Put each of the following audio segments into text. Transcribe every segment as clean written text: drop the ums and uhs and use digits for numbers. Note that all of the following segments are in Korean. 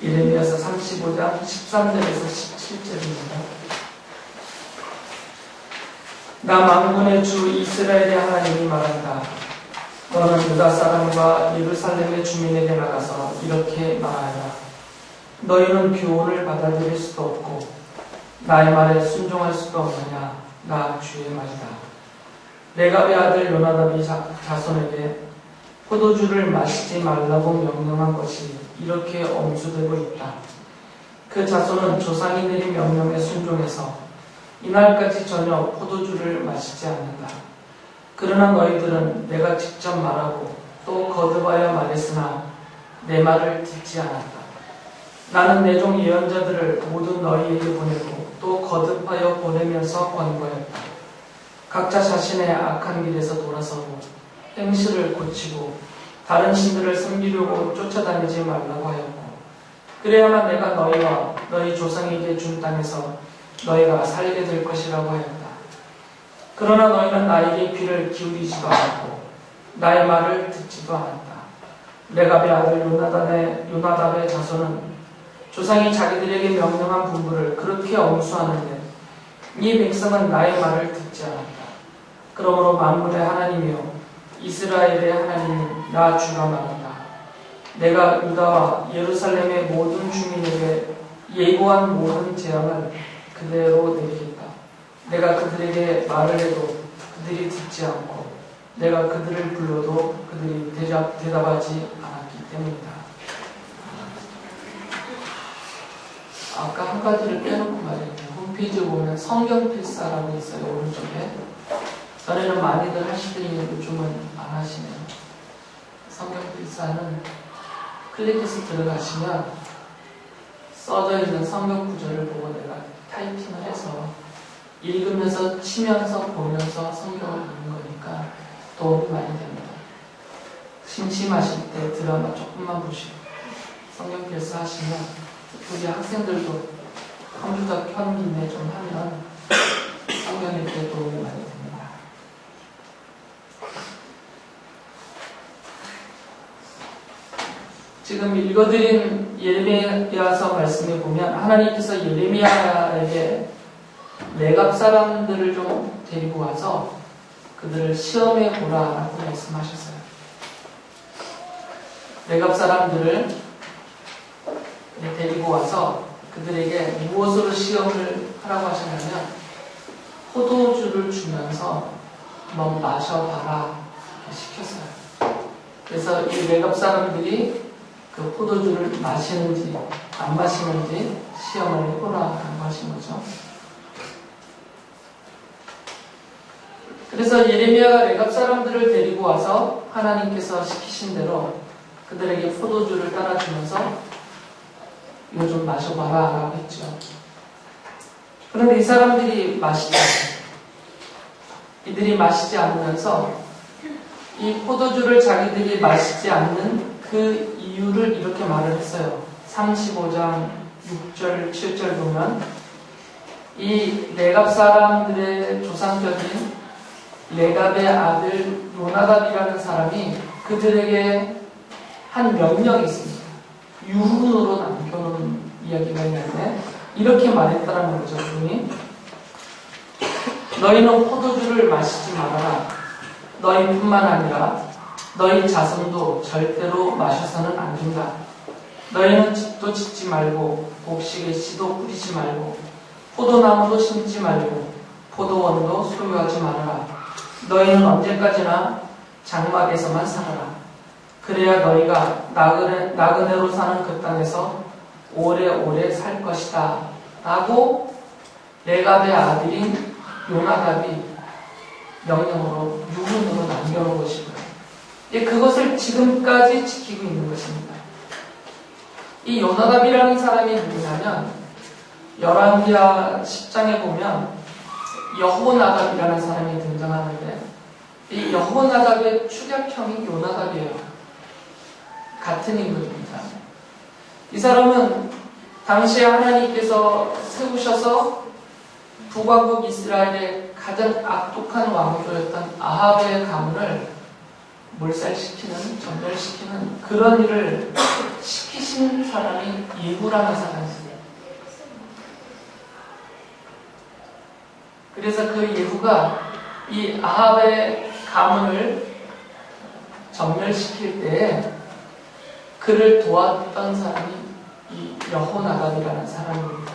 예레미야서 35장 13절에서 17절입니다. 나 만군의 주 이스라엘의 하나님이 말한다. 너는 유다 사람과 예루살렘의 주민에게 나가서 이렇게 말하라. 너희는 교훈을 받아들일 수도 없고 나의 말에 순종할 수도 없느냐. 나 주의 말이다. 레갑의 아들 요나답이 자손에게 포도주를 마시지 말라고 명령한 것이 이렇게 엄수되고 있다. 그 자손은 조상이 내린 명령에 순종해서 이날까지 전혀 포도주를 마시지 않는다. 그러나 너희들은 내가 직접 말하고 또 거듭하여 말했으나 내 말을 듣지 않았다. 나는 내 종 예언자들을 모두 너희에게 보내고 또 거듭하여 보내면서 권고했다. 각자 자신의 악한 길에서 돌아서고 행실을 고치고 다른 신들을 섬기려고 쫓아다니지 말라고 하였고 그래야만 내가 너희와 너희 조상에게 준 땅에서 너희가 살게 될 것이라고 하였다. 그러나 너희는 나에게 귀를 기울이지도 않았고 나의 말을 듣지도 않았다. 레갑의 아들 요나답의 자손은 조상이 자기들에게 명령한 분부를 그렇게 엄수하는데 이 백성은 나의 말을 듣지 않았다. 그러므로 만군의 하나님이여 이스라엘의 하나님 나 주가 말한다. 내가 유다와 예루살렘의 모든 주민에게 예고한 모든 재앙을 그대로 내리겠다. 내가 그들에게 말을 해도 그들이 듣지 않고 내가 그들을 불러도 그들이 대답하지 않았기 때문이다. 아까 한 가지를 빼놓고 말했네요. 홈페이지에 보면 성경필사라고 있어요. 오른쪽에. 전에는 많이들 하시더니 요즘은 안 하시네요. 성경필사는 클릭해서 들어가시면 써져 있는 성경 구절을 보고 내가 타이핑을 해서 읽으면서 치면서 보면서 성경을 보는 거니까 도움이 많이 됩니다. 심심하실 때 드라마 조금만 보시고 성경필사 하시면 우리 학생들도 컴퓨터 켠 김에 좀 하면 성경 읽기에 도움이 많이 됩니다. 지금 읽어드린 예레미야서 말씀에 보면 하나님께서 예레미야에게 레갑 사람들을 좀 데리고 와서 그들을 시험해 보라라고 말씀하셨어요. 레갑 사람들을 데리고 와서 그들에게 무엇으로 시험을 하라고 하셨냐면 포도주를 주면서 한번 마셔봐라 이렇게 시켰어요. 그래서 이 레갑 사람들이 그 포도주를 마시는지 안 마시는지 시험을 해보라고 하신 거죠. 그래서 예레미야가 레갑 사람들을 데리고 와서 하나님께서 시키신 대로 그들에게 포도주를 따라주면서 이거 좀 마셔봐라 라고 했죠. 그런데 이 사람들이 마시지 않아요. 이들이 마시지 않으면서 이 포도주를 자기들이 마시지 않는 그 이유를 이렇게 말을 했어요. 35장 6절 7절 보면 이 레갑 사람들의 조상적인 레갑의 아들 요나답이라는 사람이 그들에게 한 명령이 있습니다. 유훈으로 남겨놓은 이야기가 있는데 이렇게 말했다라는 거죠. 그분이 너희는 포도주를 마시지 말아라. 너희뿐만 아니라 너희 자손도 절대로 마셔서는 안 된다. 너희는 집도 짓지 말고 곡식에 씨도 뿌리지 말고 포도나무도 심지 말고 포도원도 소유하지 말아라. 너희는 언제까지나 장막에서만 살아라. 그래야 너희가 나그네로 사는 그 땅에서 오래오래 살 것이다. 라고 레갑의 아들인 요나답이 명령으로 유훈으로 남겨놓은 것이고요. 그것을 지금까지 지키고 있는 것입니다. 이 요나답이라는 사람이 누구냐면 열왕기하 10장에 보면 여호나답이라는 사람이 등장하는데 이 여호나답의 축약형이 요나답이에요. 같은 인물입니다. 이 사람은 당시에 하나님께서 세우셔서 북왕국 이스라엘의 가장 악독한 왕조였던 아합의 가문을 몰살시키는, 전멸시키는 그런 일을 시키신 사람이 예후라는 사람이에요. 그래서 그 예후가 이 아합의 가문을 전멸시킬 때 그를 도왔던 사람이 이 여호나답이라는 사람입니다.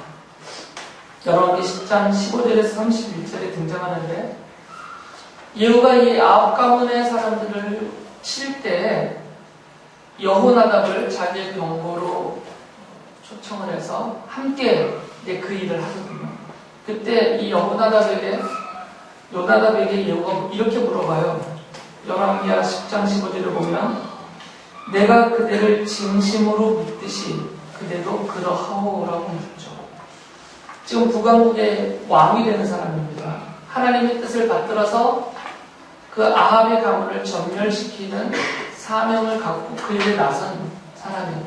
열왕기 10장 15절에서 31절에 등장하는데 예후가 이 아합 가문의 사람들을 칠 때 여호나답을 자기의 병거로 초청을 해서 함께 그 일을 하거든요. 그때 이 요나답에게 예후가 이렇게 물어봐요. 열왕기하 10장 15절을 보면 내가 그대를 진심으로 믿듯이 그대도 그러하오라고 묻죠. 지금 북왕국의 왕이 되는 사람입니다. 하나님의 뜻을 받들어서 그 아합의 가문을 전멸시키는 사명을 갖고 그 일에 나선 사람이에요.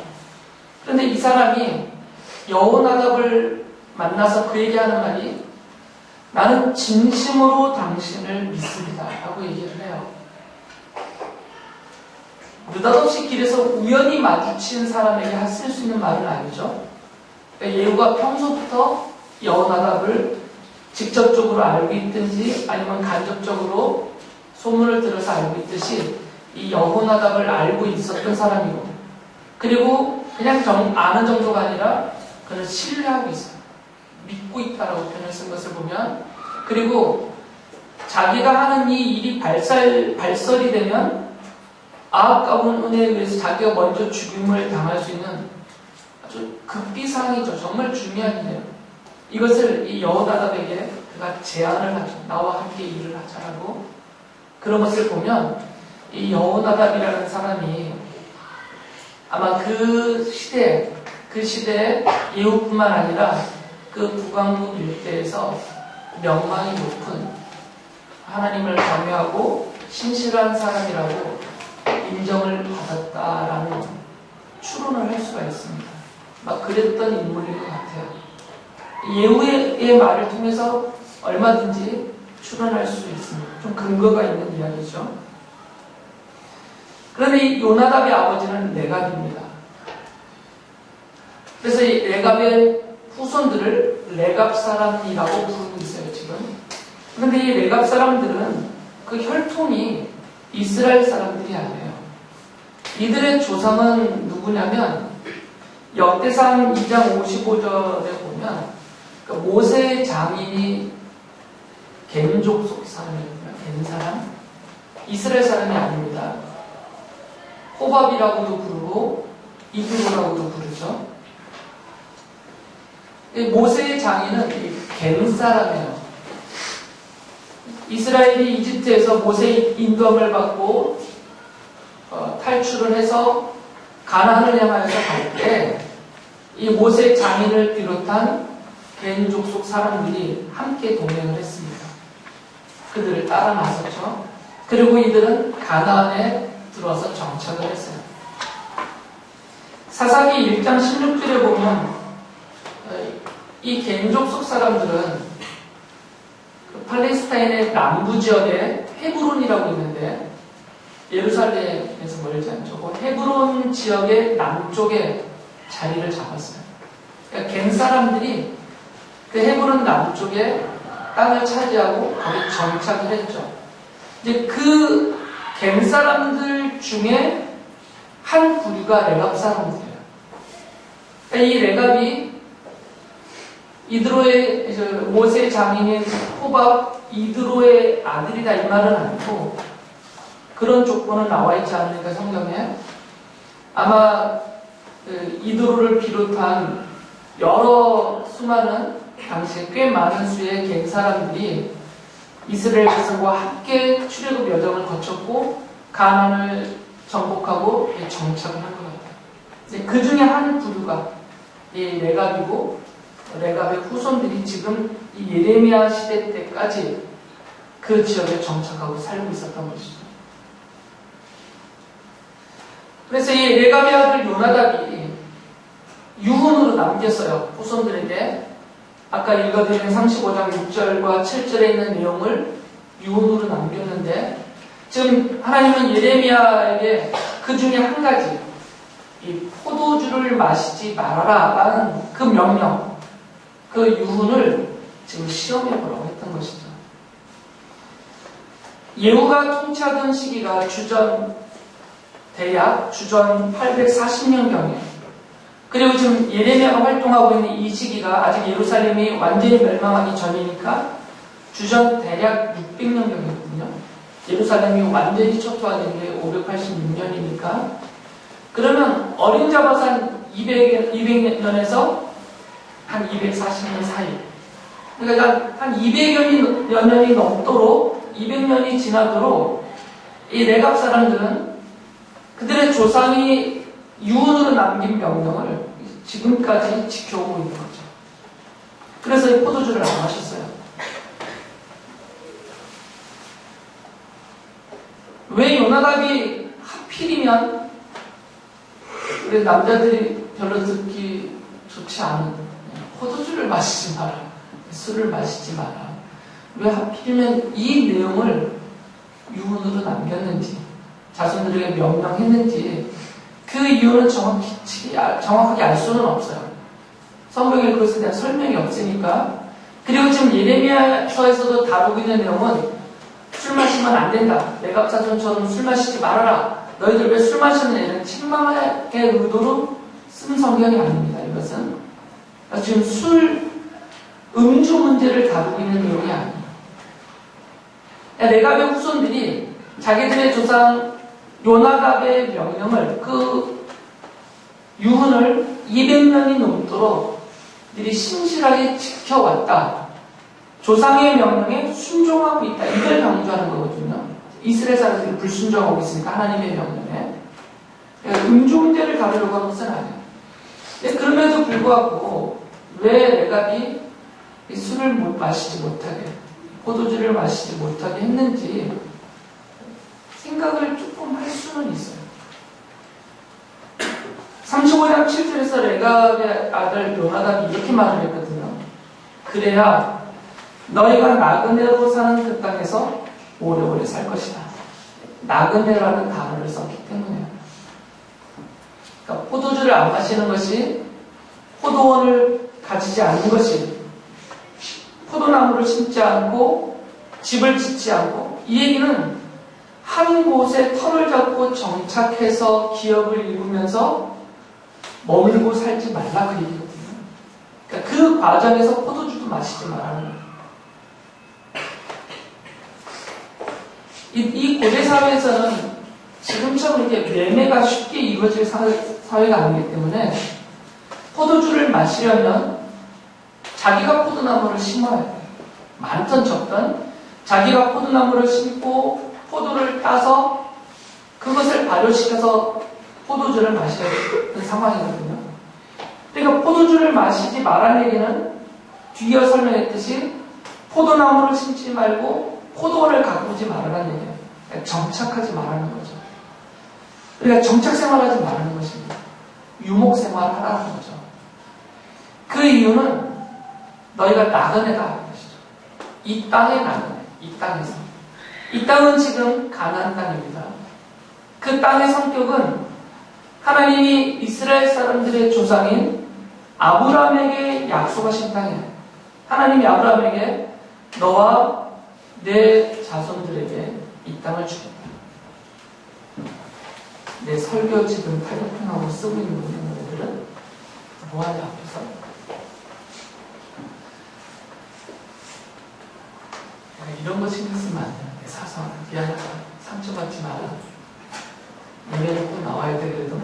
그런데 이 사람이 여호나답을 만나서 그에게 하는 말이 나는 진심으로 당신을 믿습니다 라고 얘기를 해요. 느닷없이 길에서 우연히 마주친 사람에게 쓸 수 있는 말은 아니죠. 그러니까 예후가 평소부터 여호나답을 직접적으로 알고 있든지 아니면 간접적으로 소문을 들어서 알고 있듯이 이 여호나답을 알고 있었던 사람이고, 그리고 그냥 아는 정도가 아니라 그를 신뢰하고 있어요. 믿고 있다라고 표현을 쓴 것을 보면, 그리고 자기가 하는 이 일이 발설이 되면 아합 가문에 의해서 자기가 먼저 죽임을 당할 수 있는 아주 급비상이죠. 정말 중요한 일이에요. 이것을 이 여호나답에게 그가 제안을 하죠. 나와 함께 일을 하자라고. 그런 것을 보면 이 여호나답이라는 사람이 아마 그 시대에 예후뿐만 아니라 그 북왕국 일대에서 명망이 높은 하나님을 경외하고 신실한 사람이라고 인정을 받았다라는 추론을 할 수가 있습니다. 막 그랬던 인물인 것 같아요. 예후의 말을 통해서 얼마든지 추론할 수 있습니다. 좀 근거가 있는 이야기죠. 그런데 이 요나답의 아버지는 레갑입니다. 그래서 이 레갑의 후손들을 레갑 사람이라고 부르고 있어요, 지금. 그런데 이 레갑 사람들은 그 혈통이 이스라엘 사람들이 아니에요. 이들의 조상은 누구냐면 역대상 2장 55절에 보면 모세의 장인이 겐족 속 사람입니다. 겐 사람? 이스라엘 사람이 아닙니다. 호밥이라고도 부르고 이드로라고도 부르죠. 모세의 장인은 겐 사람이에요. 이스라엘이 이집트에서 모세의 인도함을 받고 탈출을 해서 가나안을 향하여서 갈 때 이 모세의 장인을 비롯한 겐 족속 사람들이 함께 동행을 했습니다. 그들을 따라 나섰죠. 그리고 이들은 가나안에 들어와서 정착을 했어요. 사사기 1장 16절에 보면 이 겐 족속 사람들은 그 팔레스타인의 남부 지역에 헤브론이라고 있는데 예루살렘에서 멀지 않죠. 그 헤브론 지역의 남쪽에 자리를 잡았어요. 그러니까 겐 사람들이 그 헤브론 남쪽에 땅을 차지하고 거기 정착을 했죠. 이제 그 겐 사람들 중에 한 부류가 레갑 사람들이에요. 그러니까 이 레갑이 이드로의 모세의 장인인 호밥 이드로의 아들이다 이 말은 아니고 그런 조건은 나와 있지 않으니까 성경에 아마 이드로를 비롯한 여러 수많은 당시에 꽤 많은 수의 겐 사람들이 이스라엘 백성과 함께 출애굽 여정을 거쳤고 가나안을 정복하고 정착을 한 것 같아요. 그 중에 한 부류가 이 레갑이고 레갑의 후손들이 지금 이 예레미야 시대 때까지 그 지역에 정착하고 살고 있었던 것이죠. 그래서 이 레갑의 아들 요나답이 유언으로 남겼어요. 후손들에게. 아까 읽어드린 35장 6절과 7절에 있는 내용을 유언으로 남겼는데 지금 하나님은 예레미야에게 그 중에 한 가지, 이 포도주를 마시지 말아라 라는 그 명령, 그 유훈을 지금 시험해 보라고 했던 것이죠. 예후가 통치하던 시기가 대략 주전 840년경에, 그리고 지금 예레미야가 활동하고 있는 이 시기가 아직 예루살렘이 완전히 멸망하기 전이니까 주전 대략 600년경이거든요. 예루살렘이 완전히 초토화된 게 586년이니까 그러면 어린 잡아서 한 200년에서 한 240년 사이, 그러니까 한 200여 년이 넘도록 200년이 지나도록 이 레갑 사람들은 그들의 조상이 유언으로 남긴 명령을 지금까지 지켜오고 있는 거죠. 그래서 이 포도주를 안 마셨어요. 왜 요나답이 하필이면 우리 남자들이 별로 듣기 좋지 않은 포도주를 마시지 마라, 술을 마시지 마라, 왜 하필이면 이 내용을 유언으로 남겼는지, 자손들에게 명령했는지 그 이유는 정확하게 알 수는 없어요. 성경에 그것에 대한 설명이 없으니까. 그리고 지금 예레미야서에서도 다루고 있는 내용은 술 마시면 안 된다, 레갑 자손처럼 술 마시지 말아라, 너희들 왜 술 마시는 애는 책망의 의도로 쓴 성경이 아닙니다. 이것은 지금 음주 문제를 다루고 있는 내용이 아니에요. 레갑의 후손들이 자기들의 조상 요나답의 명령을, 그 유언을 200년이 넘도록 들이 신실하게 지켜왔다, 조상의 명령에 순종하고 있다, 이걸 강조하는 거거든요. 이스라엘 사람들이 불순종하고 있으니까 하나님의 명령에. 음주 문제를 다루려고 한 것은 아니에요. 그럼에도 불구하고 왜 레갑이 술을 마시지 못하게, 포도주를 마시지 못하게 했는지 생각을 조금 할 수는 있어요. 35장 7절에서 레갑의 아들 요나답이 이렇게 말을 했거든요. 그래야 너희가 나그네로 사는 그 땅에서 오래오래 살 것이다. 나그네라는 단어를 썼기 때문에요. 그러니까 포도주를 안 마시는 것이, 포도원을 가지지 않는 것이, 포도나무를 심지 않고 집을 짓지 않고, 이 얘기는 한 곳에 터를 잡고 정착해서 기업을 이루면서 머물고 살지 말라, 그 얘기거든요. 그러니까 그 과정에서 포도주도 마시지 말라는 거예요. 이 고대 사회에서는 지금처럼 이렇게 매매가 쉽게 이루어질 사회가 아니기 때문에 포도주를 마시려면 자기가 포도나무를 심어야 돼요. 많든 적든 자기가 포도나무를 심고 포도를 따서 그것을 발효시켜서 포도주를 마셔야 되는 상황이거든요. 그러니까 포도주를 마시지 말라는 얘기는 뒤이어 설명했듯이 포도나무를 심지 말고 포도원을 가꾸지 말라는 얘기예요. 그러니까 정착하지 말라는 거죠. 그러니까 정착생활하지 말라는 것입니다. 유목생활하라는 거죠. 그 이유는 너희가 나그네다 하는 것이죠. 이 땅의 나그네, 이 땅에서. 이 땅은 지금 가나안 땅입니다. 그 땅의 성격은 하나님이 이스라엘 사람들의 조상인 아브라함에게 약속하신 땅이에요. 하나님이 아브라함에게 너와 내 자손들에게 이 땅을 주겠다. 내 설교 지금 타격평하고 쓰고 있는 분들은 뭐하냐 앞에서? 이런 거 신경 쓰면 안 돼요. 사소한, 미안하다, 상처받지 마라. 예배는 꼭 나와야 돼, 그래도.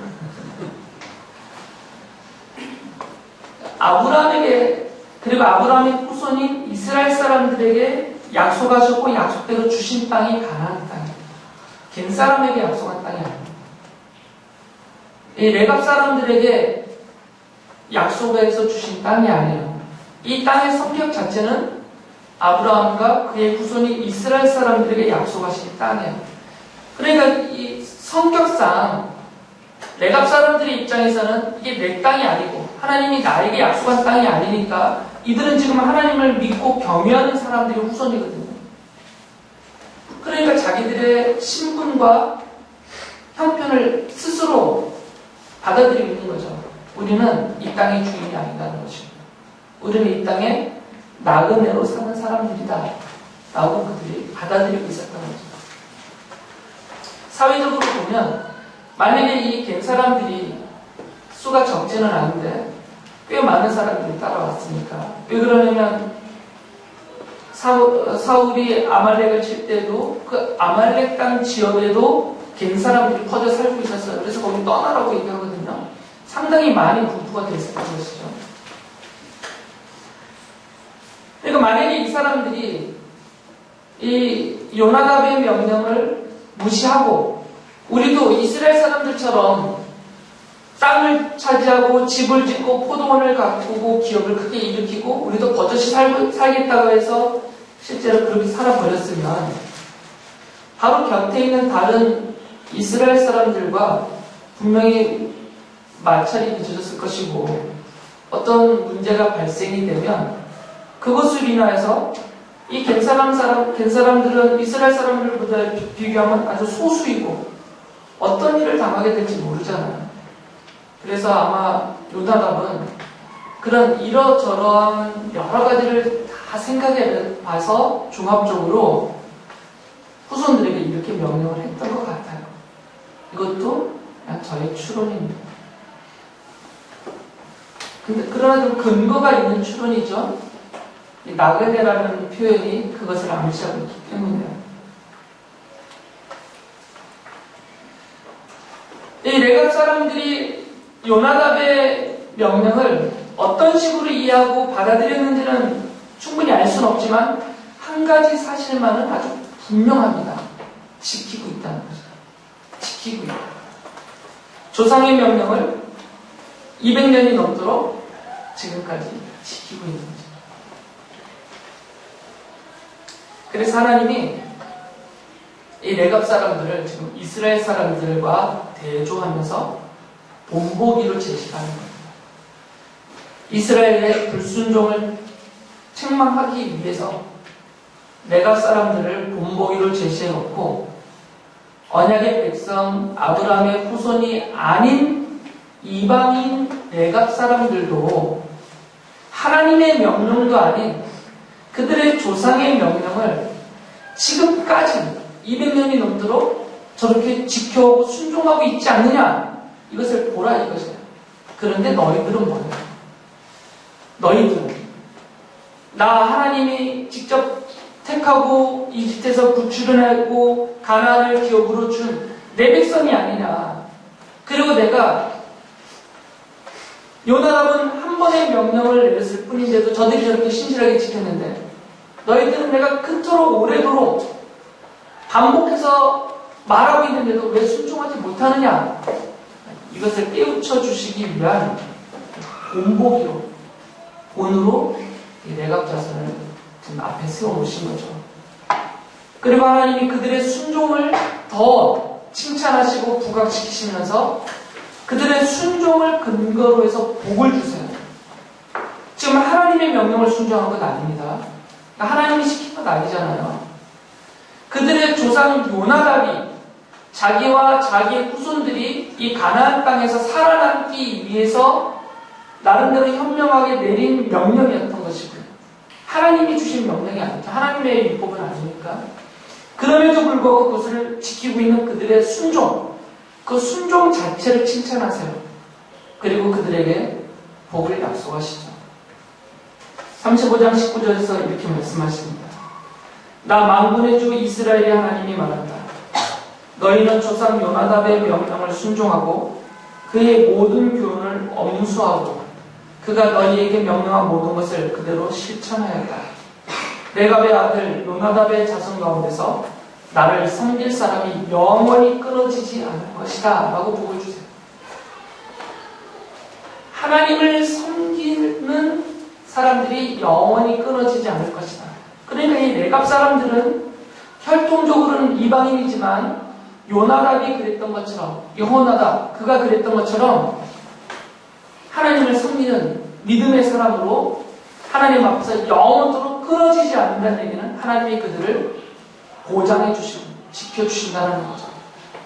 아브라함에게, 그리고 아브라함의 후손인 이스라엘 사람들에게 약속하셨고 약속대로 주신 땅이 가나안 땅이에요. 겐 사람에게 약속한 땅이 아니에요. 이 레갑 사람들에게 약속해서 주신 땅이 아니에요. 이 땅의 성격 자체는 아브라함과 그의 후손이 이스라엘 사람들에게 약속하신 땅이에요. 그러니까 이 성격상 레갑 사람들의 입장에서는 이게 내 땅이 아니고 하나님이 나에게 약속한 땅이 아니니까 이들은 지금 하나님을 믿고 경외하는 사람들의 후손이거든요. 그러니까 자기들의 신분과 형편을 스스로 받아들이고 있는 거죠. 우리는 이 땅의 주인이 아니다는 것입니다. 우리는 이 땅에 나그네로 사는 사람들이다 라고 그들이 받아들이고 있었던 거죠. 사회적으로 보면 만약에 이 갱 사람들이 수가 적지는 않은데 꽤 많은 사람들이 따라왔으니까, 왜 그러냐면 사울이 아말렉을 칠 때도 그 아말렉 땅 지역에도 갱 사람들이 퍼져 살고 있었어요. 그래서 거기 떠나라고 얘기하거든요. 상당히 많이 분포가 되어 있었던 것이죠. 그러니까 만약에 이 사람들이 이 요나답의 명령을 무시하고, 우리도 이스라엘 사람들처럼 땅을 차지하고 집을 짓고 포도원을 가꾸고 기업을 크게 일으키고 우리도 버젓이 살겠다고 해서 실제로 그렇게 살아버렸으면 바로 곁에 있는 다른 이스라엘 사람들과 분명히 마찰이 빚어졌을 것이고, 어떤 문제가 발생이 되면 그것을 인하여서 이 겐 사람들은 이스라엘 사람들보다 비교하면 아주 소수이고 어떤 일을 당하게 될지 모르잖아요. 그래서 아마 요나답은 그런 이러저러한 여러 가지를 다 생각해 봐서 종합적으로 후손들에게 이렇게 명령을 했던 것 같아요. 이것도 그냥 저의 추론입니다. 근데 그러나 좀 근거가 있는 추론이죠. 이 나그네라는 표현이 그것을 암시하고 있기 때문에요. 이 레갑 사람들이 요나답의 명령을 어떤 식으로 이해하고 받아들였는지는 충분히 알 수는 없지만 한 가지 사실만은 아주 분명합니다. 지키고 있다는 거죠. 지키고 있다. 조상의 명령을 200년이 넘도록 지금까지 지키고 있는 거죠. 그래서 하나님이 이 레갑 사람들을 지금 이스라엘 사람들과 대조하면서 본보기로 제시하는 겁니다. 이스라엘의 불순종을 책망하기 위해서 레갑 사람들을 본보기로 제시해놓고, 언약의 백성 아브라함의 후손이 아닌 이방인 레갑 사람들도 하나님의 명령도 아닌 그들의 조상의 명령을 지금까지 200년이 넘도록 저렇게 지켜오고 순종하고 있지 않느냐, 이것을 보라 이것이에요. 그런데 너희들은 뭐예요? 너희들은 나 하나님이 직접 택하고 이집트에서 구출해내고 가나안을 기업으로 준 내 백성이 아니냐. 그리고 내가 요나답은 한 번의 명령을 내렸을 뿐인데도 저들이 저렇게 신실하게 지켰는데 너희들은 내가 그토록 오래도록 반복해서 말하고 있는데도 왜 순종하지 못하느냐. 이것을 깨우쳐 주시기 위한 본보기로, 본으로 이 레갑 자손을 지금 앞에 세워놓으신 거죠. 그리고 하나님이 그들의 순종을 더 칭찬하시고 부각시키시면서 그들의 순종을 근거로 해서 복을 주세요. 지금 하나님의 명령을 순종한 건 아닙니다. 하나님이 시킨 건 아니잖아요. 그들의 조상 요나답이 자기와 자기의 후손들이 이 가나안 땅에서 살아남기 위해서 나름대로 현명하게 내린 명령이었던 것이고요. 하나님이 주신 명령이 아니죠. 하나님의 율법은 아니니까. 그럼에도 불구하고 그것을 지키고 있는 그들의 순종, 그 순종 자체를 칭찬하세요. 그리고 그들에게 복을 약속하시죠. 35장 19절에서 이렇게 말씀하십니다. 나 만군의 주 이스라엘의 하나님이 말한다. 너희는 조상 요나답의 명령을 순종하고 그의 모든 교훈을 엄수하고 그가 너희에게 명령한 모든 것을 그대로 실천하였다. 레갑의 아들 요나답의 자손 가운데서 나를 섬길 사람이 영원히 끊어지지 않을 것이다 라고 복을 주세요. 하나님을 섬기는 사람들이 영원히 끊어지지 않을 것이다. 그러니까 이 레갑 사람들은 혈통적으로는 이방인이지만 요나답이 그랬던 것처럼, 여호나답 그가 그랬던 것처럼 하나님을 섬기는 믿음의 사람으로 하나님 앞에서 영원토록 끊어지지 않는다는 얘기는 하나님이 그들을 보장해 주시고 지켜주신다는 거죠.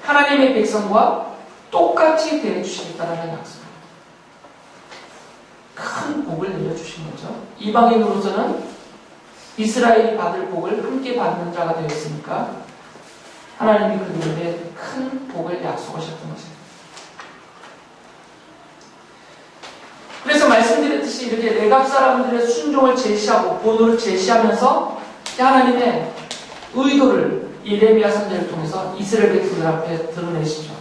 하나님의 백성과 똑같이 대해주시겠다는 약속. 큰 복을 내려주신 거죠. 이방인으로서는 이스라엘이 받을 복을 함께 받는 자가 되었으니까 하나님이 그들에게 큰 복을 약속하셨던 것입니다. 그래서 말씀드렸듯이 이렇게 레갑 사람들의 순종을 제시하고 본호를 제시하면서 하나님의 의도를 예레미야 선지자를 통해서 이스라엘 백성들 앞에 드러내시죠.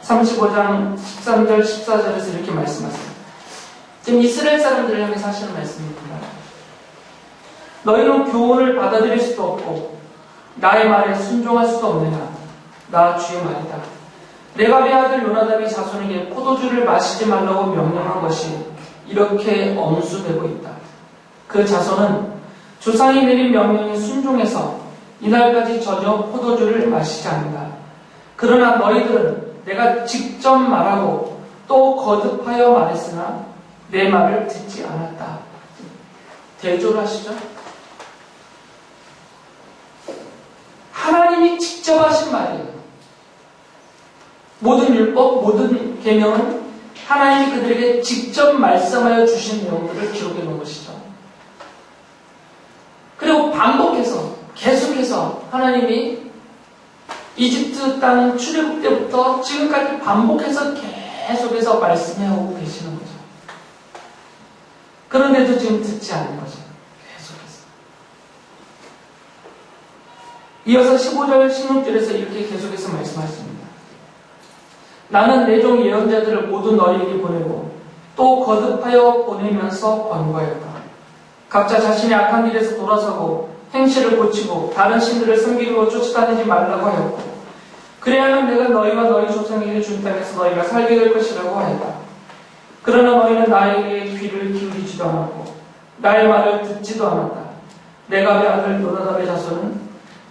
35장 13절 14절에서 이렇게 말씀하세요. 지금 이스라엘 사람들을 향해서 하시는 말씀입니다. 너희는 교훈을 받아들일 수도 없고 나의 말에 순종할 수도 없느냐. 나 주의 말이다. 레갑의 아들 요나답이 자손에게 포도주를 마시지 말라고 명령한 것이 이렇게 엄수되고 있다. 그 자손은 조상이 내린 명령에 순종해서 이날까지 전혀 포도주를 마시지 않는다. 그러나 너희들은 내가 직접 말하고 또 거듭하여 말했으나 내 말을 듣지 않았다. 대조를 하시죠? 하나님이 직접 하신 말이에요. 모든 율법, 모든 계명은 하나님이 그들에게 직접 말씀하여 주신 내용들을 기록해 놓은 것이죠. 그리고 반복해서 계속해서 하나님이 이집트 땅 출애굽 때부터 지금까지 반복해서 계속해서 말씀해오고 계시는 거죠. 그런데도 지금 듣지 않는 거죠. 계속해서. 이어서 15절 16절에서 이렇게 계속해서 말씀하십니다. 나는 내 종 예언자들을 모두 너희에게 보내고 또 거듭하여 보내면서 권고하였다. 각자 자신의 악한 길에서 돌아서고 행실을 고치고 다른 신들을 섬기고 쫓아다니지 말라고 하였고 그래야만 내가 너희와 너희 조상에게 준 땅에서 너희가 살게 될 것이라고 하였다. 그러나 너희는 나에게 귀를 기울이지도 않았고 나의 말을 듣지도 않았다. 레갑의 아들 요나답의 자손은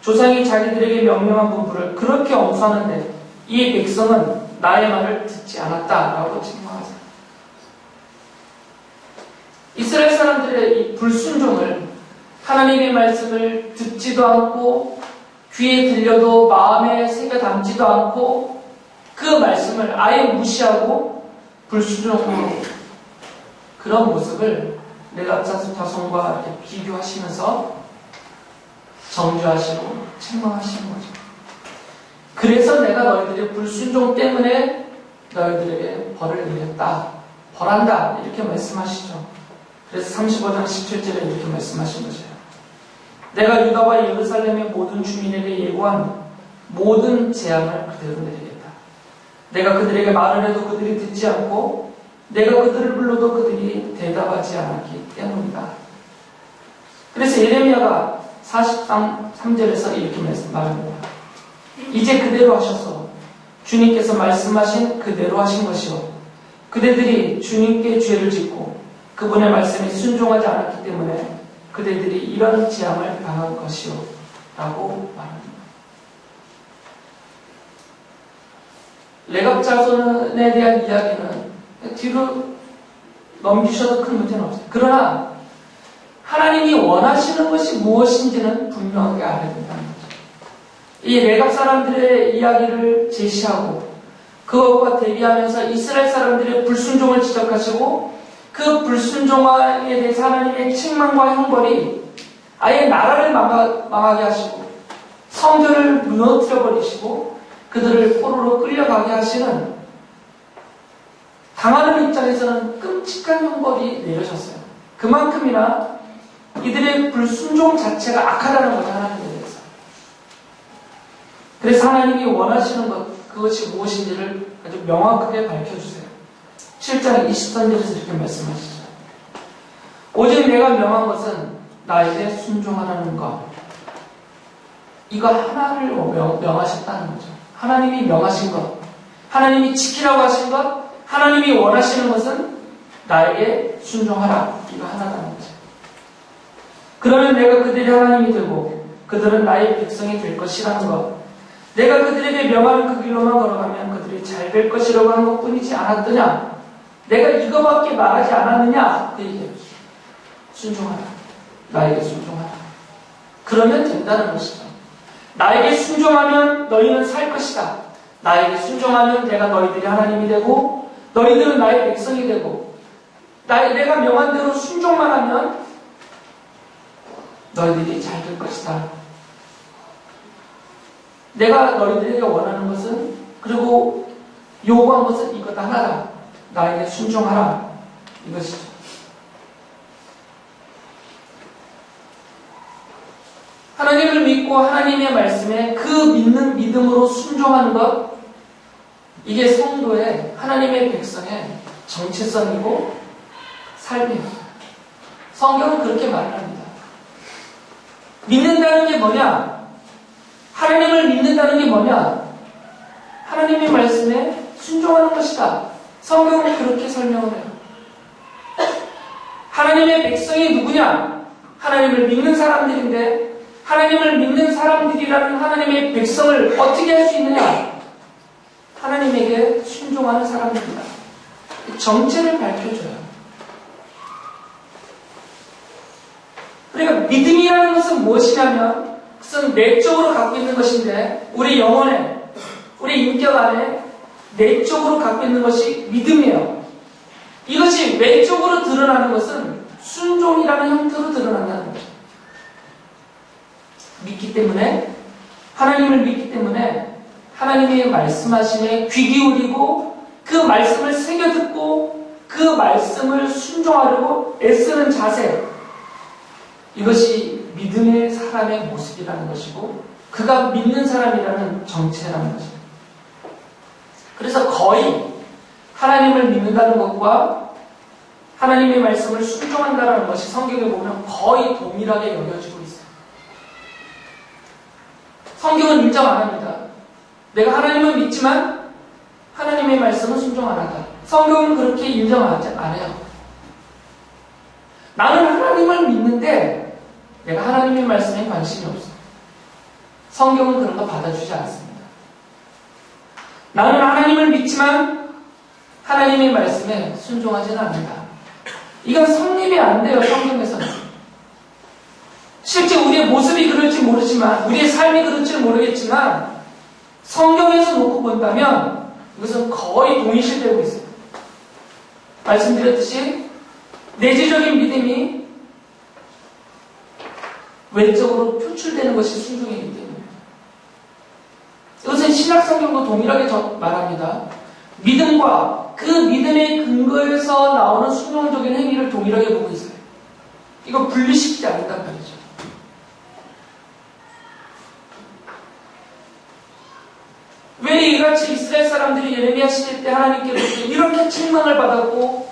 조상이 자기들에게 명령한 분부를 그렇게 엄수하는데 이 백성은 나의 말을 듣지 않았다라고 책망하죠. 이스라엘 사람들의 이 불순종을 하나님의 말씀을 듣지도 않고 귀에 들려도 마음에 새겨 담지도 않고 그 말씀을 아예 무시하고 불순종으로 그런 모습을 레갑 자손과 이렇게 비교하시면서 정죄하시고 책망하시는 거죠. 그래서 내가 너희들의 불순종 때문에 너희들에게 벌을 내렸다. 벌한다. 이렇게 말씀하시죠. 그래서 35장 17절에 이렇게 말씀하신 거죠. 내가 유다와 예루살렘의 모든 주민에게 예고한 모든 재앙을 그대로 내리겠다. 내가 그들에게 말을 해도 그들이 듣지 않고 내가 그들을 불러도 그들이 대답하지 않았기 때문이다. 그래서 예레미야가 40장 3절에서 이렇게 말합니다. 이제 그대로 하셔서 주님께서 말씀하신 그대로 하신 것이요. 그대들이 주님께 죄를 짓고 그분의 말씀에 순종하지 않았기 때문에 그대들이 이런 재앙을 당한 것이요. 라고 말합니다. 레갑 자손에 대한 이야기는 뒤로 넘기셔도 큰 문제는 없어요. 그러나 하나님이 원하시는 것이 무엇인지는 분명하게 알아야 된다는 거죠. 이 레갑 사람들의 이야기를 제시하고 그것과 대비하면서 이스라엘 사람들의 불순종을 지적하시고 그 불순종에 대해서 하나님의 책망과 형벌이 아예 나라를 망하게 하시고 성전을 무너뜨려 버리시고 그들을 포로로 끌려가게 하시는 당하는 입장에서는 끔찍한 형벌이 내려졌어요. 그만큼이나 이들의 불순종 자체가 악하다는 거죠. 하나님에 대해서. 그래서 하나님이 원하시는 것 그것이 무엇인지를 아주 명확하게 밝혀주세요. 7장 23절에서 이렇게 말씀하시죠. 오직 내가 명한 것은 나에게 순종하라는 것. 이거 하나를 명하셨다는 거죠. 하나님이 명하신 것, 하나님이 지키라고 하신 것, 하나님이 원하시는 것은 나에게 순종하라. 이거 하나라는 거죠. 그러면 내가 그들이 하나님이 되고 그들은 나의 백성이 될 것이라는 것. 내가 그들에게 명하는 그 길로만 걸어가면 그들이 잘 될 것이라고 한 것뿐이지 않았더냐? 내가 이거밖에 말하지 않았느냐? 그 얘기예요. 순종하라. 나에게 순종하라. 그러면 된다는 것이죠. 나에게 순종하면 너희는 살 것이다. 나에게 순종하면 내가 너희들이 하나님이 되고 너희들은 나의 백성이 되고 내가 명한 대로 순종만 하면 너희들이 잘 될 것이다. 내가 너희들에게 원하는 것은 그리고 요구한 것은 이것 하나다. 나에게 순종하라. 이것이죠. 하나님을 믿고 하나님의 말씀에 그 믿는 믿음으로 순종하는 것, 이게 성도의 하나님의 백성의 정체성이고 삶입니다. 성경은 그렇게 말을 합니다. 믿는다는 게 뭐냐? 하나님을 믿는다는 게 뭐냐? 하나님의 말씀에 순종하는 것이다. 성경은 그렇게 설명을 해요. 하나님의 백성이 누구냐? 하나님을 믿는 사람들인데 하나님을 믿는 사람들이라는 하나님의 백성을 어떻게 할 수 있느냐? 하나님에게 순종하는 사람들이다. 정체를 밝혀줘요. 그러니까 믿음이라는 것은 무엇이냐면 그것은 내적으로 갖고 있는 것인데 우리 영혼에, 우리 인격 안에 내적으로 갖고 있는 것이 믿음이에요. 이것이 외적으로 드러나는 것은 순종이라는 형태로 드러난다는 거죠. 믿기 때문에, 하나님을 믿기 때문에 하나님의 말씀하심에 귀 기울이고 그 말씀을 새겨듣고 그 말씀을 순종하려고 애쓰는 자세, 이것이 믿음의 사람의 모습이라는 것이고 그가 믿는 사람이라는 정체라는 것입니다. 그래서 거의 하나님을 믿는다는 것과 하나님의 말씀을 순종한다는 것이 성경에 보면 거의 동일하게 여겨지고 있어요. 성경은 인정 안 합니다. 내가 하나님을 믿지만 하나님의 말씀은 순종 안 한다. 성경은 그렇게 인정 안 해요. 나는 하나님을 믿는데 내가 하나님의 말씀에 관심이 없어. 성경은 그런 거 받아주지 않습니다. 나는 하나님을 믿지만 하나님의 말씀에 순종하지는 않는다. 이건 성립이 안 돼요, 성경에서는. 실제 우리의 모습이 그럴지 모르지만, 우리의 삶이 그럴지 모르겠지만, 성경에서 놓고 본다면 이것은 거의 동일시되고 있어요. 말씀드렸듯이 내재적인 믿음이 외적으로 표출되는 것이 순종이기 때문에 이것은 신약성경도 동일하게 말합니다. 믿음과 그 믿음의 근거에서 나오는 순종적인 행위를 동일하게 보고 있어요. 이거 분리시키지 않는단 말이죠. 왜 이같이 이스라엘 사람들이 예레미야 시대 때 하나님께로부터 이렇게 책망을 받았고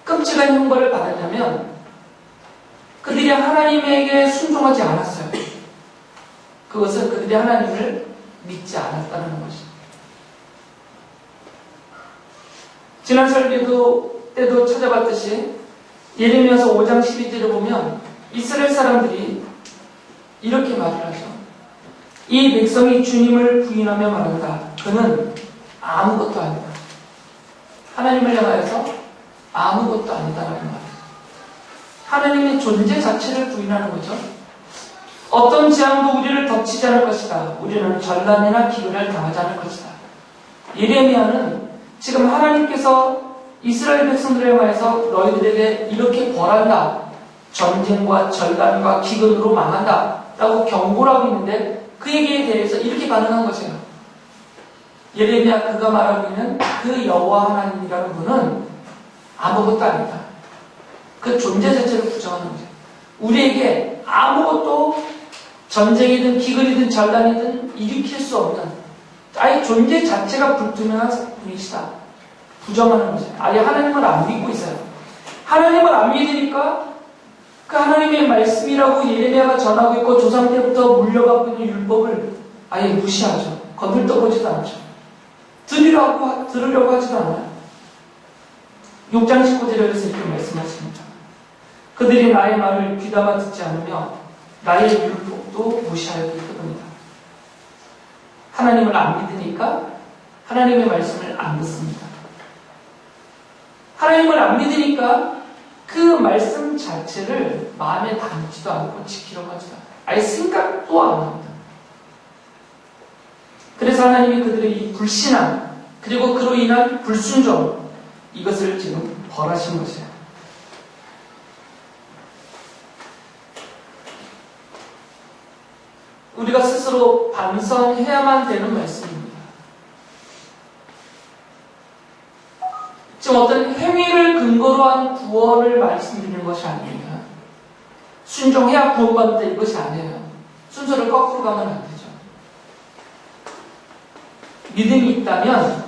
끔찍한 형벌을 받았냐면 그들이 하나님에게 순종하지 않았어요. 그것은 그들이 하나님을 믿지 않았다는 것입니다. 지난 설교 때도 찾아봤듯이 예레미야서 5장 12절을 보면 이스라엘 사람들이 이렇게 말을 하죠. 이 백성이 주님을 부인하며 말한다. 그는 아무것도 아니다. 하나님을 향하여서 아무것도 아니다라는 말이에요. 하나님의 존재 자체를 부인하는 거죠. 어떤 재앙도 우리를 덮치지 않을 것이다. 우리는 전난이나 기근을 당하지 않을 것이다. 예레미야는 지금 하나님께서 이스라엘 백성들에 관해서 너희들에게 이렇게 벌한다. 전쟁과 전난과 기근으로 망한다. 라고 경고를 하고 있는데 그 얘기에 대해서 이렇게 반응한 것이에요. 예레미야 그가 말하고 있는 그 여호와 하나님이라는 분은 아무것도 아니다. 그 존재 자체를 부정하는 거죠. 우리에게 아무것도 전쟁이든 기근이든 전난이든 일으킬 수 없는 아예 존재 자체가 불투명한 분이시다. 부정하는 거죠. 아예 하나님을 안 믿고 있어요. 하나님을 안 믿으니까 그 하나님의 말씀이라고 예레미야가 전하고 있고 조상 때부터 물려갖고 있는 율법을 아예 무시하죠. 건들떠보지도 않죠. 들으려고 하지도 않아요. 6장 19절에서 이렇게 말씀하십니다. 그들이 나의 말을 귀담아 듣지 않으며 나의 율법도 무시하였기 때문이다. 하나님을 안 믿으니까 하나님의 말씀을 안 듣습니다. 하나님을 안 믿으니까 그 말씀 자체를 마음에 담지도 않고 지키려고 하지도 않아요. 아예 생각도 안 합니다. 그래서 하나님이 그들의 이 불신앙, 그리고 그로 인한 불순종, 이것을 지금 벌하신 것이에요. 우리가 스스로 반성해야만 되는 말씀입니다. 지금 어떤 행위를 근거로 한 구원을 말씀드리는 것이 아닙니다. 순종해야 구원받는다, 이것이 아니에요. 순서를 거꾸로 가면 안 되죠. 믿음이 있다면,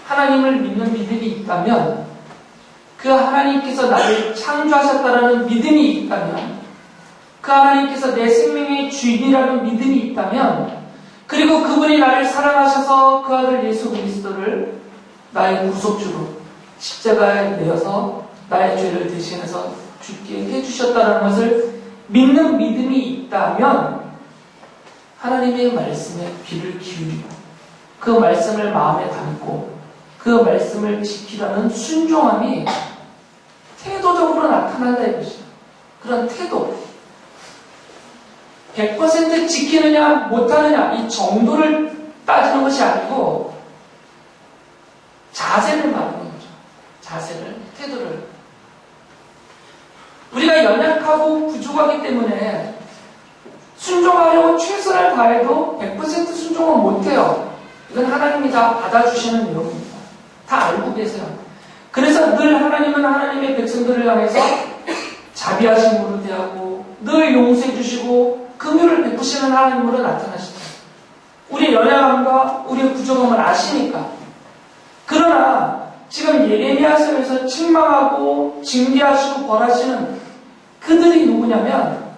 하나님을 믿는 믿음이 있다면, 그 하나님께서 나를 창조하셨다라는 믿음이 있다면, 그 하나님께서 내 생명의 주인이라는 믿음이 있다면, 그리고 그분이 나를 사랑하셔서 그 아들 예수 그리스도를 나의 구속주로 십자가에 내어서 나의 죄를 대신해서 죽게 해주셨다는 것을 믿는 믿음이 있다면, 하나님의 말씀에 귀를 기울이고 그 말씀을 마음에 담고 그 말씀을 지키라는 순종함이 태도적으로 나타난다 이것이죠. 그런 태도, 100% 지키느냐 못하느냐 이 정도를 따지는 것이 아니고 자세를 말하는 거죠. 자세를, 태도를. 우리가 연약하고 부족하기 때문에 순종하려고 최선을 다해도 100% 순종은 못해요. 이건 하나님이 다 받아주시는 내용입니다. 다 알고 계세요. 그래서 늘 하나님은 하나님의 백성들을 향해서 자비하심으로 대하고 늘 용서해 주시고 긍휼을 베푸시는 하나님으로 나타나시죠. 우리의 연약함과 우리의 부족함을 아시니까. 그러나 지금 예레미야서에서 책망하고 징계하시고 벌하시는 그들이 누구냐면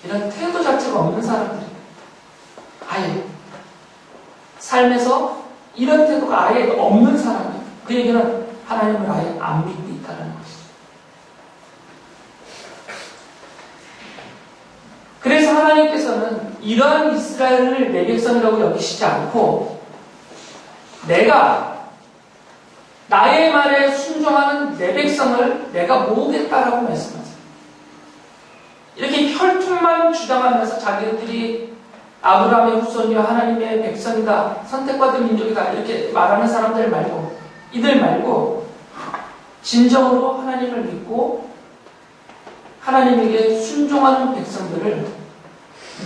이런 태도 자체가 없는 사람들이에요. 아예 삶에서 이런 태도가 아예 없는 사람이에요. 그 얘기는 하나님을 아예 안 믿고 있다는 것이죠. 그래서 하나님께서는 이러한 이스라엘을 내 백성이라고 여기시지 않고 내가 나의 말에 순종하는 내 백성을 내가 모으겠다라고 말씀하세요. 이렇게 혈통만 주장하면서 자기들이 아브라함의 후손이요 하나님의 백성이다, 선택받은 민족이다 이렇게 말하는 사람들 말고, 이들 말고 진정으로 하나님을 믿고 하나님에게 순종하는 백성들을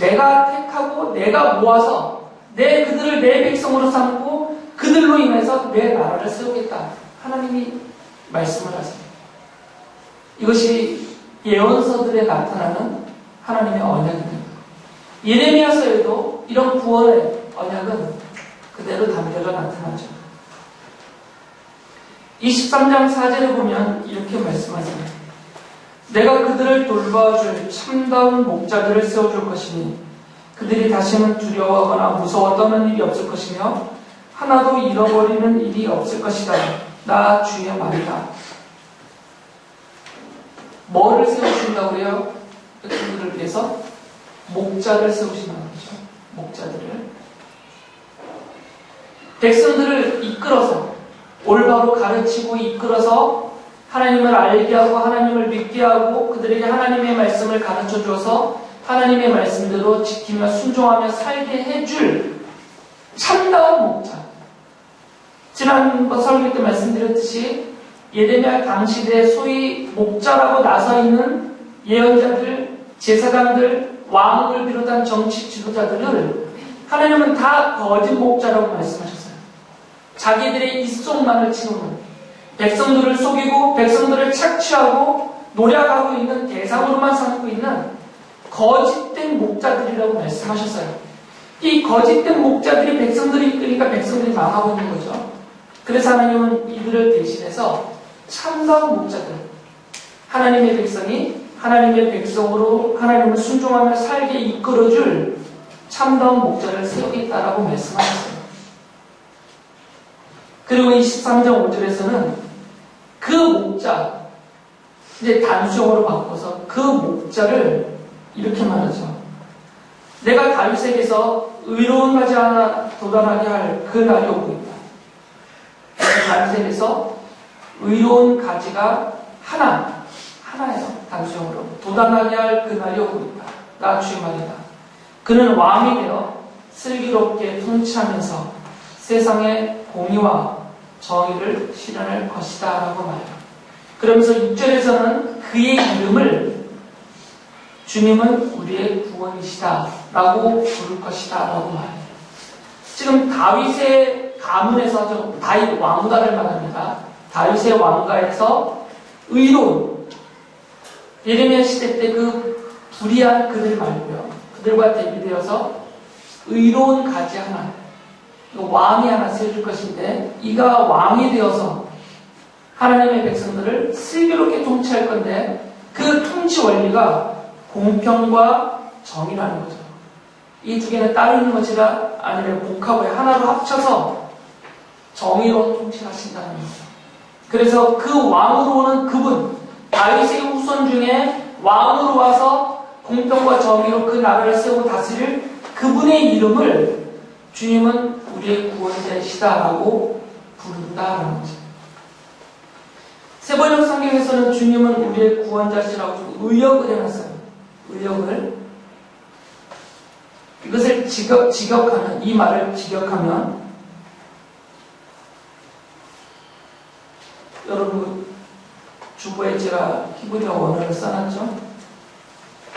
내가 택하고 내가 모아서 그들을 내 백성으로 삼고 그들로 인해서 내 나라를 세우겠다. 하나님이 말씀을 하세요. 이것이 예언서들에 나타나는 하나님의 언약입니다. 예레미야서에도 이런 구원의 언약은 그대로 담겨져 나타나죠. 23장 4절에 보면 이렇게 말씀하세요. 내가 그들을 돌봐줄 참다운 목자들을 세워줄 것이니 그들이 다시는 두려워하거나 무서워 떠는 일이 없을 것이며 하나도 잃어버리는 일이 없을 것이다. 나 주의 말이다. 뭐를 세우신다고 그래요? 그들을 위해서 목자를 세우신다는 거죠. 목자들을. 백성들을 이끌어서 올바로 가르치고 이끌어서 하나님을 알게 하고 하나님을 믿게 하고 그들에게 하나님의 말씀을 가르쳐 줘서 하나님의 말씀대로 지키며 순종하며 살게 해줄 참다운 목자. 지난번 설교 때 말씀드렸듯이 예레미야 당시대 소위 목자라고 나서 있는 예언자들, 제사장들, 왕을 비롯한 정치 지도자들을 하나님은 다 거짓 목자라고 말씀하셨어요. 자기들의 입속만을 채우는, 백성들을 속이고 백성들을 착취하고 노략하고 있는 대상으로만 삼고 있는 거짓된 목자들이라고 말씀하셨어요. 이 거짓된 목자들이 백성들이 이끄니까 백성들이 망하고 있는 거죠. 그래서 하나님은 이들을 대신해서 참다운 목자들, 하나님의 백성이 하나님의 백성으로 하나님을 순종하며 살게 이끌어줄 참다운 목자를 세우겠다라고 말씀하셨어요. 그리고 23장 5절에서는 그 목자, 이제 단수형으로 바꿔서 그 목자를 이렇게 말하죠. 내가 다윗에게서 의로운 가지 하나 도달하게 할 그 날이 오고 있다. 다윗에게서 의로운 가지가 하나예요. 단수형으로 도달하게 할 그 날이 오고 있다. 나 주의 말이다. 그는 왕이 되어 슬기롭게 통치하면서 세상의 공의와 정의를 실현할 것이다 라고 말해요. 그러면서 6절에서는 그의 이름을 주님은 우리의 구원이시다 라고 부를 것이다 라고 말해요. 지금 다윗의 가문에서 다윗 왕가를 말합니다. 다윗의 왕가에서 의로운 예레미야 시대 때 그 불의한 그들 말고요. 그들과 대비되어서 의로운 가지 하나, 왕이 하나 세워줄 것인데 이가 왕이 되어서 하나님의 백성들을 슬기롭게 통치할 건데 그 통치 원리가 공평과 정의라는 거죠. 이 두 개는 따르는 것이라 아니라 복합을 하나로 합쳐서 정의로 통치하신다는 거죠. 그래서 그 왕으로 오는 그분, 다윗의 후손 중에 왕으로 와서 공평과 정의로 그 나라를 세우고 다스릴 그분의 이름을 주님은 우리의 구원자이시다라고 부른다라는 거죠. 세번역 성경에서는 주님은 우리의 구원자시라고 의역을 해놨어요. 의역을. 이것을 직역하면, 이 말을 직역하면, 여러분, 주보에 제가 히브리어 원어를 써놨죠?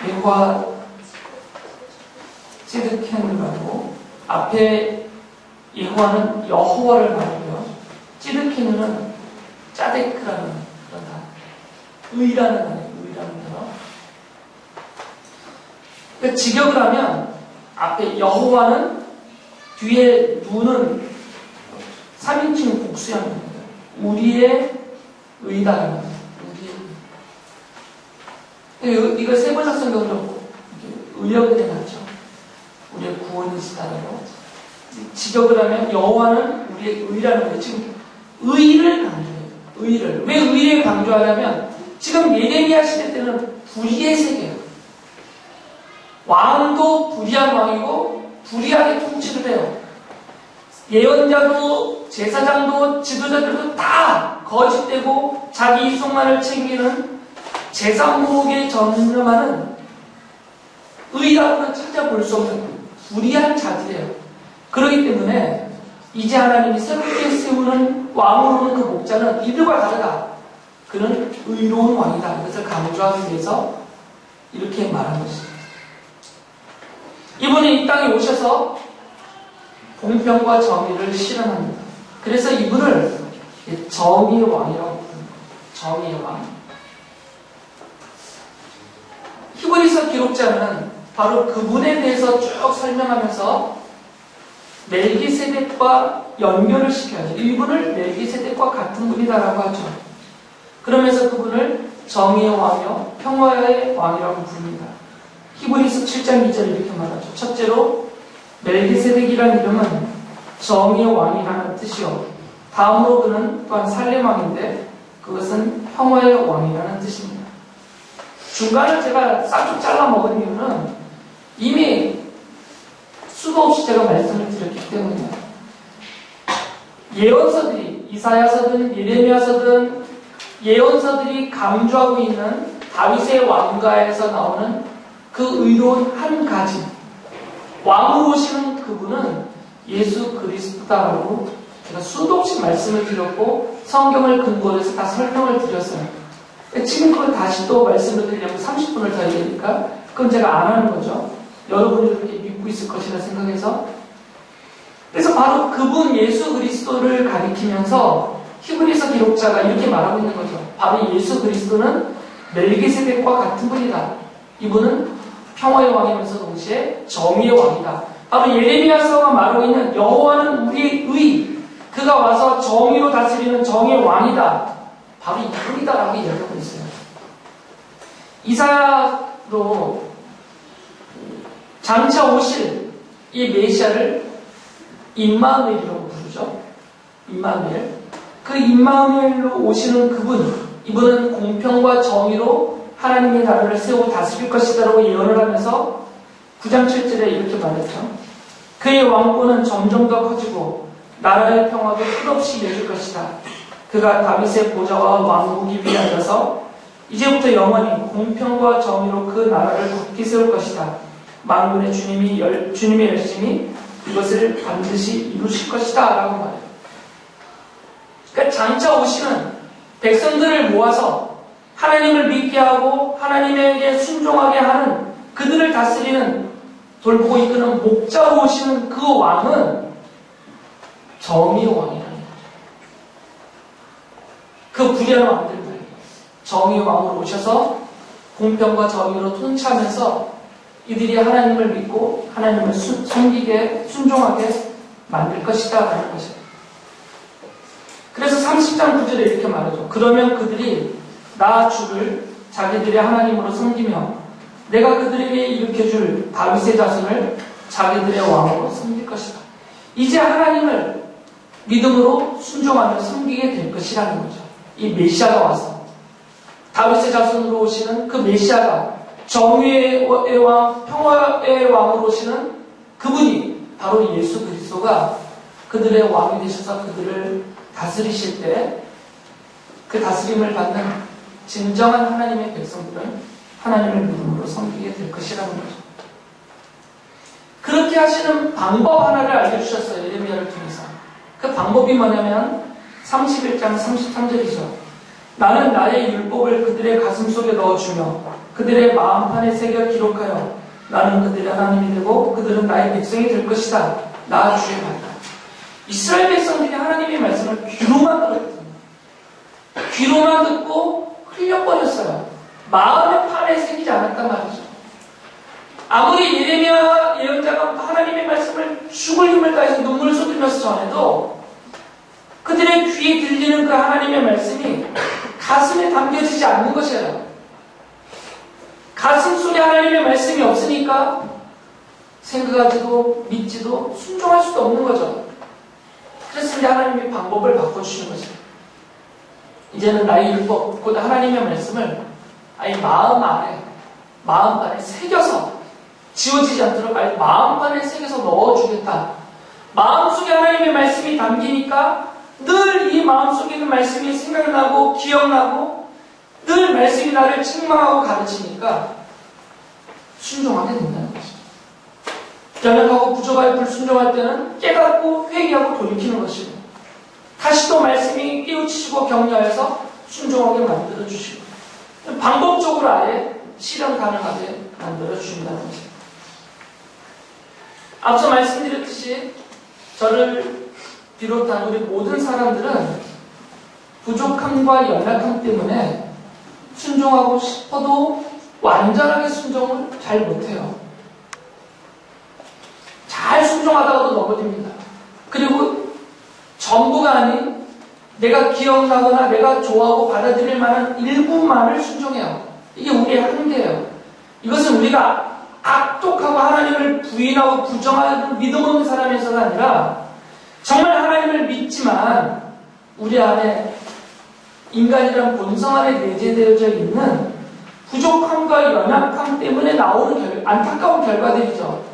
예호와 찌드케누라고, 앞에 예호와는 여호와를 말하고요. 찌드케누는 짜데크라는 그런 단어. 의라는 단어예요. 의라는 단어. 그러니까 직역을 하면 앞에 여호와는 뒤에 누는 3인칭 복수형입니다. 우리의 의다라는 거예요. 이걸 세번역 성경으로 의역을 해놨죠. 우리의 구원이시다라고. 직역을 하면 여호와는 우리의 의라는 거예요. 지금 의를 강조해요. 의를. 왜 의를 강조하냐면 지금 예레미야 시대 때는 불의의 세계예요. 왕도 불의한 왕이고 불의하게 통치를 해요. 예언자도 제사장도 지도자들도 다 거짓되고 자기 이속만을 챙기는 제사목에 전념하는 의라고는 찾아볼 수 없는 불의한 자들이에요. 그렇기 때문에 이제 하나님이 새롭게 세우는 왕으로 오는 그 목자는 이들과 다르다. 그는 의로운 왕이다. 이것을 강조하기 위해서 이렇게 말한 것입니다. 이분이 이 땅에 오셔서 공평과 정의를 실현합니다. 그래서 이분을 정의의 왕이라고 부릅니다. 정의의 왕. 히브리서 기록자는 바로 그분에 대해서 쭉 설명하면서 멜기세덱과 연결을 시켜야죠. 이분을 멜기세덱과 같은 분이다라고 하죠. 그러면서 그분을 정의의 왕이요 평화의 왕이라고 부릅니다. 히브리서 7장 2절 이렇게 말하죠. 첫째로 멜기세덱이라는 이름은 정의의 왕이라는 뜻이요. 다음으로 그는 또한 살렘 왕인데 그것은 평화의 왕이라는 뜻입니다. 중간을 제가 싹둑 잘라 먹은 이유는 이미 수도 없이 제가 말씀을 드렸기 때문이에요. 예언서들이 이사야서든 예레미야서든 예언서들이 강조하고 있는 다윗의 왕가에서 나오는 그 의로운 한 가지 왕으로 오시는 그분은 예수 그리스도다라고 제가 수도 없이 말씀을 드렸고 성경을 근거로 해서 다 설명을 드렸어요. 지금 그걸 다시 또 말씀을 드리려면 30분을 더 해야 되니까 그건 제가 안 하는 거죠. 여러분이 그렇게 믿고 있을 것이라 생각해서. 그래서 바로 그분 예수 그리스도를 가리키면서 히브리서 기록자가 이렇게 말하고 있는 거죠. 바로 예수 그리스도는 멜기세덱과 같은 분이다. 이분은 평화의 왕이면서 동시에 정의의 왕이다. 바로 예레미야서가 말하고 있는 여호와는 우리의 의, 그가 와서 정의로 다스리는 정의의 왕이다. 바로 이분이다라고 이야기하고 있어요. 이사야도 장차 오실 이 메시아를 임마누엘이라고 부르죠. 임마누엘. 그 임마누엘로 오시는 그분, 이분은 공평과 정의로 하나님의 나라를 세우고 다스릴 것이다라고 예언을 하면서 9장 7절에 이렇게 말했죠. 그의 왕권은 점점 더 커지고 나라의 평화도 끝없이 이어질 것이다. 그가 다윗의 보좌와 왕국이 위에 앉아서 이제부터 영원히 공평과 정의로 그 나라를 굳게 세울 것이다. 만군의 주님의 열심히 이것을 반드시 이루실 것이다 라고 말해요. 그러니까 장차 오시는 백성들을 모아서 하나님을 믿게 하고 하나님에게 순종하게 하는 그들을 다스리는 돌보고 이끄는 목자로 오시는 그 왕은 정의의 왕이라는 거죠. 그 불의한 왕들 말이에요. 정의의 왕으로 오셔서 공평과 정의로 통치하면서 이들이 하나님을 믿고 하나님을 섬기게 순종하게 만들 것이다 라는 것이에요. 그래서 30장 9절에 이렇게 말하죠. 그러면 그들이 나 주를 자기들의 하나님으로 섬기며 내가 그들에게 일으켜줄 다윗의 자손을 자기들의 왕으로 섬길 것이다. 이제 하나님을 믿음으로 순종하며 섬기게 될 것이라는 거죠. 이 메시아가 와서 다윗의 자손으로 오시는 그 메시아가 정의의 왕, 평화의 왕으로 오시는 그분이 바로 예수 그리스도가 그들의 왕이 되셔서 그들을 다스리실 때 그 다스림을 받는 진정한 하나님의 백성들은 하나님을 믿음으로 섬기게 될 것이라는 거죠. 그렇게 하시는 방법 하나를 알려주셨어요. 예레미야를 통해서. 그 방법이 뭐냐면 31장 33절이죠. 나는 나의 율법을 그들의 가슴 속에 넣어주며 그들의 마음판에 새겨 기록하여 나는 그들의 하나님이 되고 그들은 나의 백성이 될 것이다. 나 주의 말이다. 이스라엘 백성들이 하나님의 말씀을 귀로만 들었거든요. 귀로만 듣고 흘려버렸어요. 마음의 판에 새기지 않았단 말이죠. 아무리 예레미야 예언자가 하나님의 말씀을 죽을 힘을 다해서 눈물을 쏟으면서 전해도 그들의 귀에 들리는 그 하나님의 말씀이 가슴에 담겨지지 않는 것이에요. 가슴 속에 하나님의 말씀이 없으니까 생각하지도 믿지도 순종할 수도 없는 거죠. 그래서 이제 하나님의 방법을 바꿔주시는 거죠. 이제는 나의 율법, 곧 하나님의 말씀을 아예 마음판에 새겨서 지워지지 않도록 아예 마음판에 새겨서 넣어주겠다. 마음속에 하나님의 말씀이 담기니까 늘 이 마음속에 있는 말씀이 생각나고 기억나고 늘 말씀이 나를 책망하고 가르치니까 순종하게 된다는 것이죠. 연약하고 부족하고 불순종할 때는 깨닫고 회개하고 돌이키는 것이고 다시 또 말씀이 깨우치시고 격려해서 순종하게 만들어주시고 방법적으로 아예 실현 가능하게 만들어주신다는 것입니다. 앞서 말씀드렸듯이 저를 비롯한 우리 모든 사람들은 부족함과 연약함 때문에 순종하고 싶어도 완전하게 순종을 잘 못해요. 잘 순종하다가도 넘어집니다. 그리고 전부가 아닌 내가 기억나거나 내가 좋아하고 받아들일 만한 일부만을 순종해요. 이게 우리의 한계예요. 이것은 우리가 악독하고 하나님을 부인하고 부정하는 믿음 없는 사람에서가 아니라 정말 하나님을 믿지만 우리 안에 인간이란 본성 안에 내재되어져 있는 부족함과 연약함 때문에 나오는 안타까운 결과들이죠.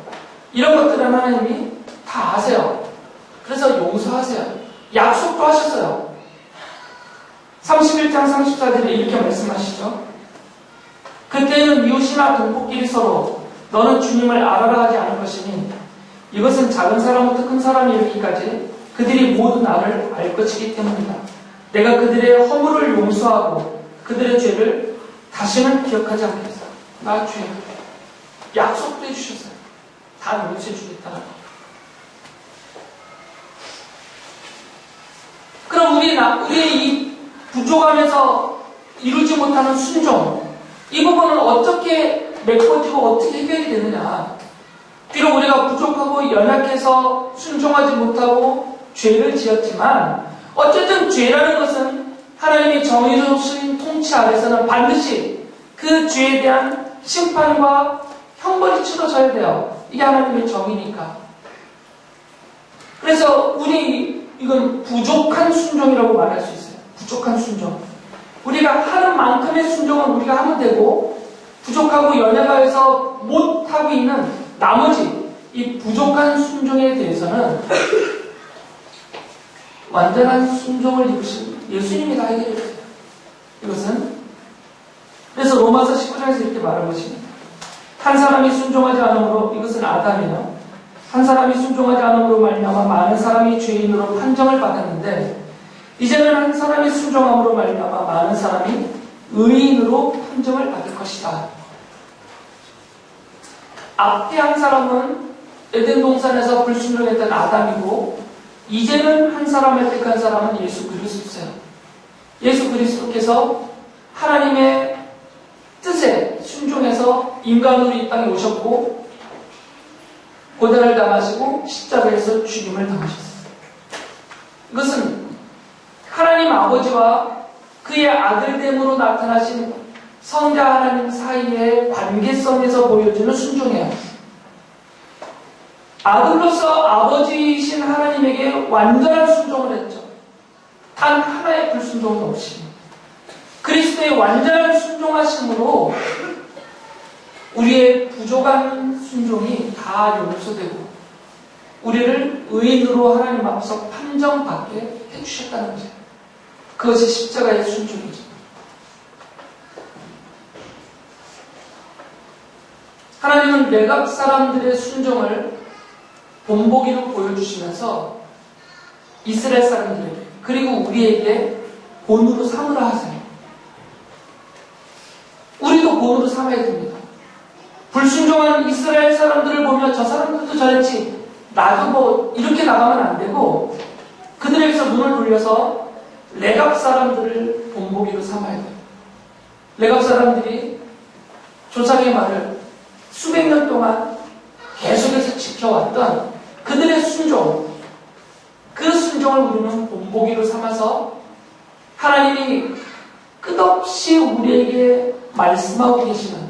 이런 것들은 하나님이 다 아세요. 그래서 용서하세요. 약속도 하셨어요. 31장 34절에 이렇게 말씀하시죠. 그때는 이웃이나 동포끼리 서로 너는 주님을 알아라 하지 않을 것이니 이것은 작은 사람부터 큰 사람이 이르기까지 그들이 모두 나를 알 것이기 때문이다. 내가 그들의 허물을 용서하고 그들의 죄를 다시는 기억하지 않겠어. 나 죄. 약속도 해주셨어요. 다 용서해 주겠다는 거. 그럼 우리의 이 부족함에서 이루지 못하는 순종, 이 부분은 어떻게 메꿔지고 어떻게 해결이 되느냐. 비록 우리가 부족하고 연약해서 순종하지 못하고 죄를 지었지만 어쨌든 죄라는 것은 하나님의 정의로우신 통치 아래서는 반드시 그 죄에 대한 심판과 형벌이 치러져야 돼요. 이게 하나님의 정의니까. 그래서 이건 부족한 순종이라고 말할 수 있어요. 부족한 순종. 우리가 하는 만큼의 순종은 우리가 하면 되고 부족하고 연약해서 못하고 있는 나머지 이 부족한 순종에 대해서는 완전한 순종을 이루신 예수님이 다 해결해 주세요. 이것은 그래서 로마서 19장에서 이렇게 말하고 있습니다. 한 사람이 순종하지 않으므로 이것은 아담이요 한 사람이 순종하지 않음으로 말미암아 많은 사람이 죄인으로 판정을 받았는데 이제는 한 사람이 순종함으로 말미암아 많은 사람이 의인으로 판정을 받을 것이다. 앞에 한 사람은 에덴 동산에서 불순종했던 아담이고 이제는 한 사람을 택한 사람은 예수 그리스도세요. 예수 그리스도께서 하나님의 뜻에 순종해서 인간으로 이 땅에 오셨고 고난을 당하시고 십자가에서 죽임을 당하셨어요. 이것은 하나님 아버지와 그의 아들됨으로 나타나신 성자 하나님 사이의 관계성에서 보여주는 순종이에요. 아들로서 아버지이신 하나님에게 완전한 순종을 했죠. 단 하나의 불순종은 없이 그리스도의 완전한 순종하심으로 우리의 부족한 순종이 다 용서되고 우리를 의인으로 하나님 앞서 판정받게 해주셨다는 거죠. 그것이 십자가의 순종이죠. 하나님은 레갑 사람들의 순종을 본보기로 보여주시면서 이스라엘 사람들에게 그리고 우리에게 본으로 삼으라 하세요. 우리도 본으로 삼아야 됩니다. 불순종한 이스라엘 사람들을 보며 저 사람들도 저랬지 나도 뭐 이렇게 나가면 안 되고 그들에게서 눈을 돌려서 레갑 사람들을 본보기로 삼아야 돼요. 레갑 사람들이 조상의 말을 수백 년 동안 계속해서 지켜왔던 그들의 순종, 그 순종을 우리는 본보기로 삼아서 하나님이 끝없이 우리에게 말씀하고 계시는,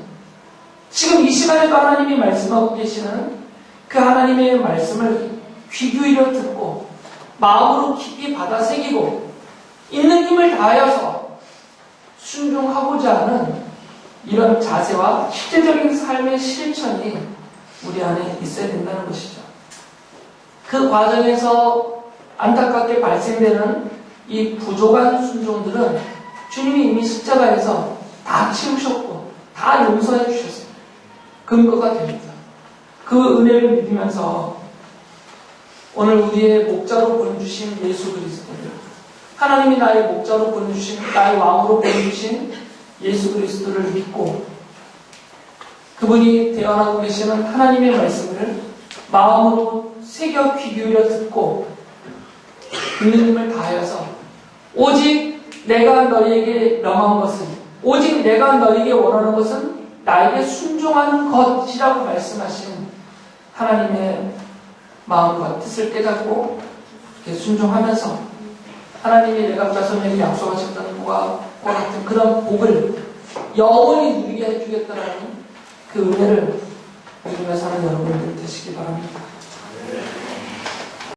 지금 이 시간에도 하나님이 말씀하고 계시는 그 하나님의 말씀을 귀 기울여 듣고 마음으로 깊이 받아 새기고 있는 힘을 다하여서 순종하고자 하는 이런 자세와 실제적인 삶의 실천이 우리 안에 있어야 된다는 것이죠. 그 과정에서 안타깝게 발생되는 이 부족한 순종들은 주님이 이미 십자가에서 다 치우셨고 다 용서해 주셨어요. 근거가 됩니다. 그 은혜를 믿으면서 오늘 우리의 목자로 보내주신 예수 그리스도를, 하나님이 나의 목자로 보내주신, 나의 왕으로 보내주신 예수 그리스도를 믿고 그분이 대언하고 계시는 하나님의 말씀을 마음으로 새겨 귀 기울여 듣고 있는 힘을 다하여서 오직 내가 너희에게 명한 것은, 오직 내가 너희에게 원하는 것은 나에게 순종하는 것이라고 말씀하신 하나님의 마음과 뜻을 깨닫고 이렇게 순종하면서 하나님이 내가 자손에게 약속하셨다는 것과 같은 그런 복을 영원히 누리게 해주겠다라는 그 은혜를 누리며 사는 여러분들 되시기 바랍니다.